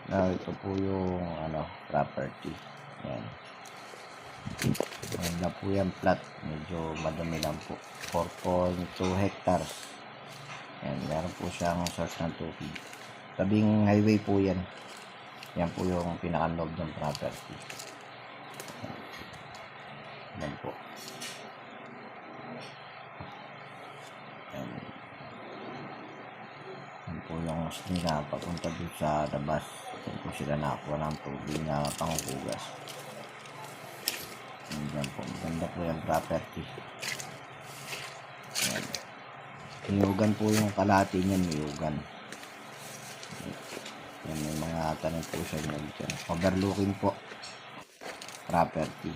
Ito po yung property. Yan. Ayan na po yan, plot. Medyo madami lang po. 4.2 hectares. Yan, meron po siyang source ng tubig. Tabing highway po yan. Yan po yung pinaka-loob ng property. Yan po. Yan. Yan po yung sila papunta doon sa labas. Yan po sila nakakuha ng tubig na panghugas. Yan po. Maganda po yung property. Yan. Niyugan po yung kalahati niyan. Niyugan. Yan, may mga tanim po siya dyan. Overlooking po. Property.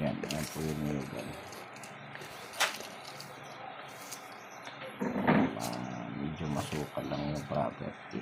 Yan po yung niyugan. Medyo masukal lang yung property.